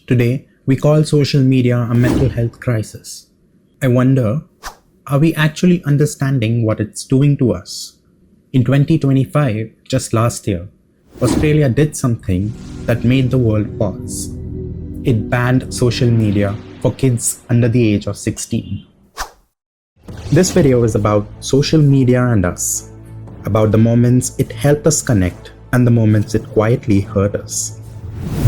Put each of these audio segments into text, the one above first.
Today, we call social media a mental health crisis. I wonder, are we actually understanding what it's doing to us? In 2025, just last year, Australia did something that made the world pause. It banned social media for kids under the age of 16. This video is about social media and us, about the moments it helped us connect and the moments it quietly hurt us.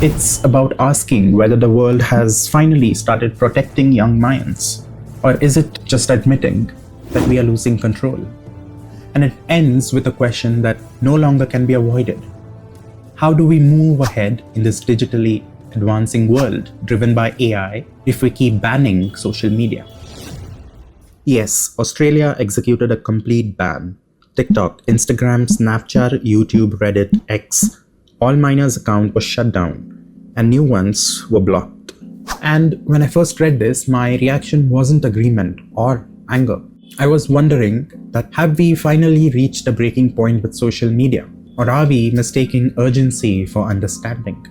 It's about asking whether the world has finally started protecting young minds, or is it just admitting that we are losing control? And it ends with a question that no longer can be avoided. How do we move ahead in this digitally advancing world driven by AI if we keep banning social media? Yes, Australia executed a complete ban. TikTok, Instagram, Snapchat, YouTube, Reddit, X, all minors' accounts were shut down and new ones were blocked. And when I first read this, my reaction wasn't agreement or anger. I was wondering that have we finally reached a breaking point with social media? Or are we mistaking urgency for understanding?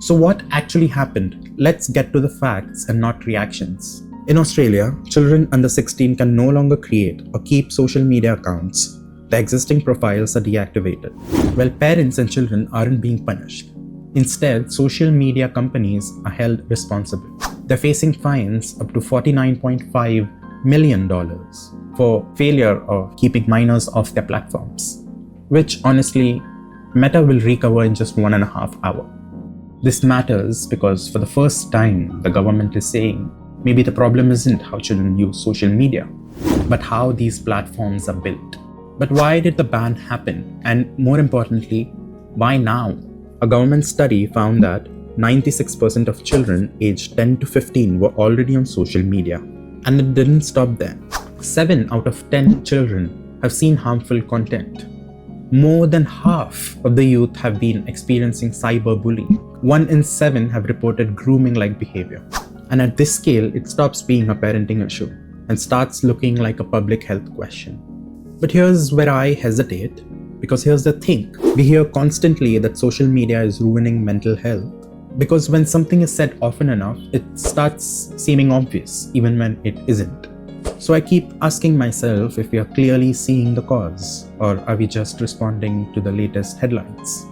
So what actually happened? Let's get to the facts and not reactions. In Australia, children under 16 can no longer create or keep social media accounts. The existing profiles are deactivated. Well, parents and children aren't being punished. Instead, social media companies are held responsible. They're facing fines up to $49.5 million for failure of keeping minors off their platforms, which honestly, Meta will recover in just 1.5 hours. This matters because for the first time, the government is saying maybe the problem isn't how children use social media, but how these platforms are built. But why did the ban happen? And more importantly, why now? A government study found that 96% of children aged 10 to 15 were already on social media. And it didn't stop there. 7 out of 10 children have seen harmful content. More than half of the youth have been experiencing cyberbullying. 1 in 7 have reported grooming-like behavior. And at this scale, it stops being a parenting issue and starts looking like a public health question. But here's where I hesitate, because here's the thing. We hear constantly that social media is ruining mental health, because when something is said often enough, it starts seeming obvious, even when it isn't. So I keep asking myself if we are clearly seeing the cause, or are we just responding to the latest headlines?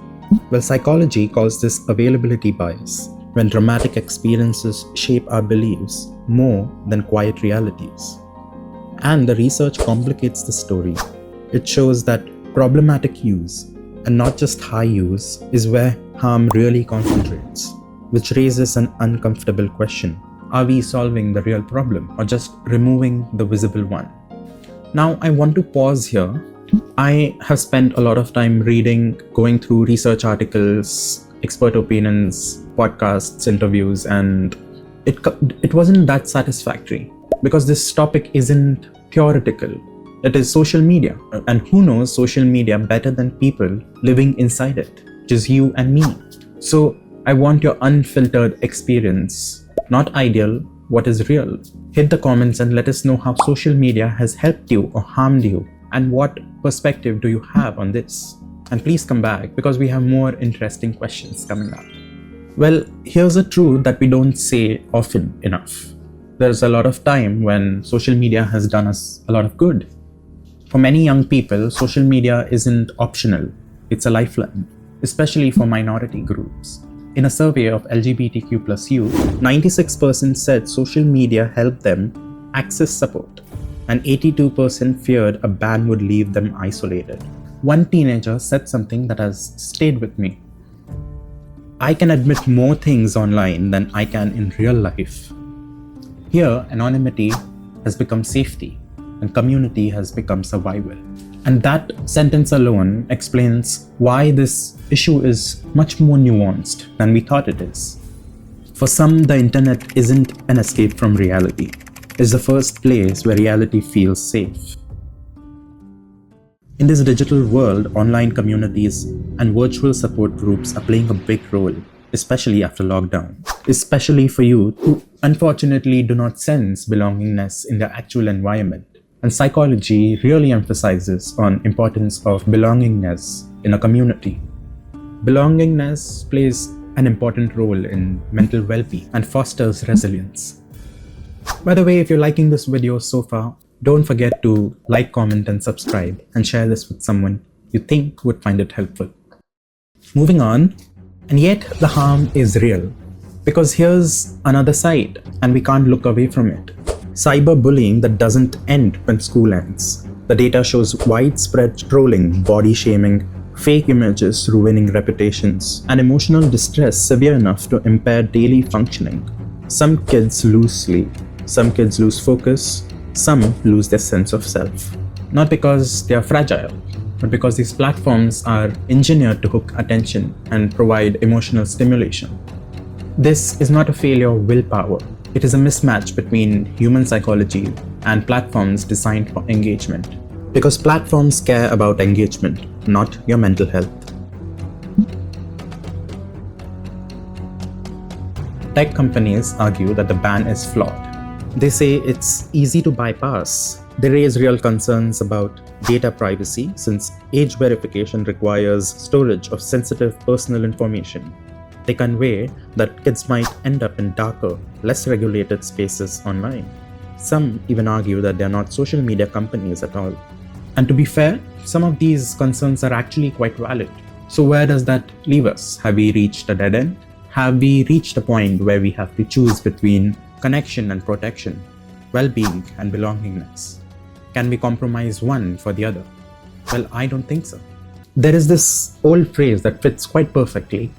Well, psychology calls this availability bias, when dramatic experiences shape our beliefs more than quiet realities. And the research complicates the story. It shows that problematic use, and not just high use, is where harm really concentrates, which raises an uncomfortable question. Are we solving the real problem or just removing the visible one? Now, I want to pause here. I have spent a lot of time reading, going through research articles, expert opinions, podcasts, interviews, and it wasn't that satisfactory because this topic isn't theoretical. It is social media, and who knows social media better than people living inside it, which is you and me. So I want your unfiltered experience, not ideal, what is real. Hit the comments and let us know how social media has helped you or harmed you, and what perspective do you have on this. And please come back because we have more interesting questions coming up. Well, here's a truth that we don't say often enough. There's a lot of time when social media has done us a lot of good. For many young people, social media isn't optional, it's a lifeline, especially for minority groups. In a survey of LGBTQ+ youth, 96% said social media helped them access support, and 82% feared a ban would leave them isolated. One teenager said something that has stayed with me. I can admit more things online than I can in real life. Here, anonymity has become safety, and community has become survival. And that sentence alone explains why this issue is much more nuanced than we thought it is. For some, the internet isn't an escape from reality. It's the first place where reality feels safe. In this digital world, online communities and virtual support groups are playing a big role, especially after lockdown. Especially for youth who unfortunately do not sense belongingness in their actual environment. And psychology really emphasizes on importance of belongingness in a community. Belongingness plays an important role in mental well-being and fosters resilience. By the way, if you're liking this video so far, don't forget to like, comment, and subscribe, and share this with someone you think would find it helpful. Moving on, and yet the harm is real, because here's another side, and we can't look away from it. Cyberbullying that doesn't end when school ends. The data shows widespread trolling, body shaming, fake images ruining reputations, and emotional distress severe enough to impair daily functioning. Some kids lose sleep, some kids lose focus, some lose their sense of self. Not because they are fragile, but because these platforms are engineered to hook attention and provide emotional stimulation. This is not a failure of willpower. It is a mismatch between human psychology and platforms designed for engagement. Because platforms care about engagement, not your mental health. Tech companies argue that the ban is flawed. They say it's easy to bypass. They raise real concerns about data privacy since age verification requires storage of sensitive personal information. They convey that kids might end up in darker, less regulated spaces online. Some even argue that they're not social media companies at all. And to be fair, some of these concerns are actually quite valid. So where does that leave us? Have we reached a dead end? Have we reached a point where we have to choose between connection and protection, well-being and belongingness? Can we compromise one for the other? Well, I don't think so. There is this old phrase that fits quite perfectly.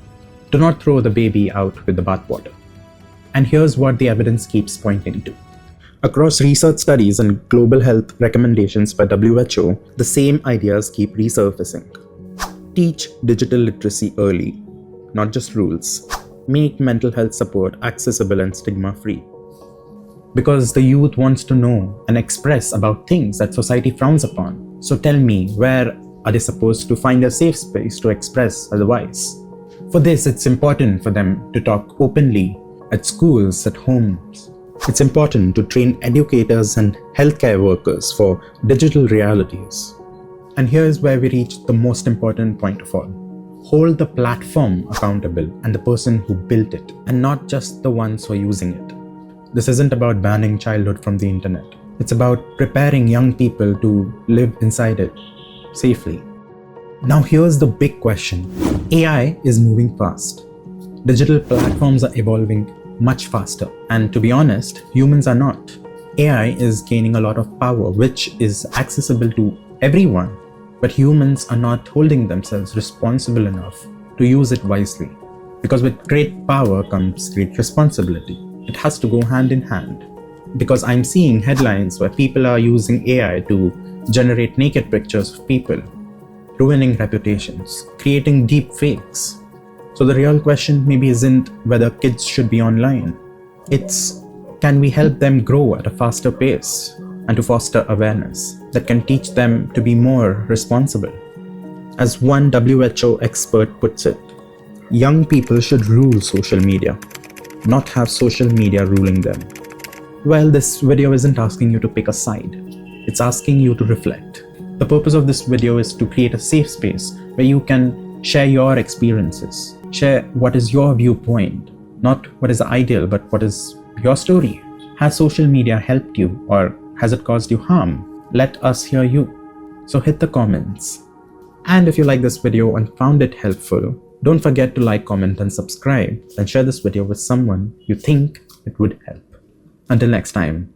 Do not throw the baby out with the bathwater. And here's what the evidence keeps pointing to. Across research studies and global health recommendations by WHO, the same ideas keep resurfacing. Teach digital literacy early, not just rules. Make mental health support accessible and stigma-free. Because the youth wants to know and express about things that society frowns upon. So tell me, where are they supposed to find a safe space to express otherwise? For this, it's important for them to talk openly at schools, at homes. It's important to train educators and healthcare workers for digital realities. And here's where we reach the most important point of all. Hold the platform accountable and the person who built it, and not just the ones who are using it. This isn't about banning childhood from the internet. It's about preparing young people to live inside it safely. Now here's the big question. AI is moving fast. Digital platforms are evolving much faster. And to be honest, humans are not. AI is gaining a lot of power, which is accessible to everyone. But humans are not holding themselves responsible enough to use it wisely. Because with great power comes great responsibility. It has to go hand in hand. Because I'm seeing headlines where people are using AI to generate naked pictures of people, ruining reputations, creating deep fakes. So the real question maybe isn't whether kids should be online. It's, can we help them grow at a faster pace and to foster awareness that can teach them to be more responsible? As one WHO expert puts it, young people should rule social media, not have social media ruling them. Well, this video isn't asking you to pick a side. It's asking you to reflect. The purpose of this video is to create a safe space where you can share your experiences, share what is your viewpoint, not what is ideal, but what is your story. Has social media helped you or has it caused you harm? Let us hear you. So hit the comments. And if you like this video and found it helpful, don't forget to like, comment, and subscribe, and share this video with someone you think it would help. Until next time.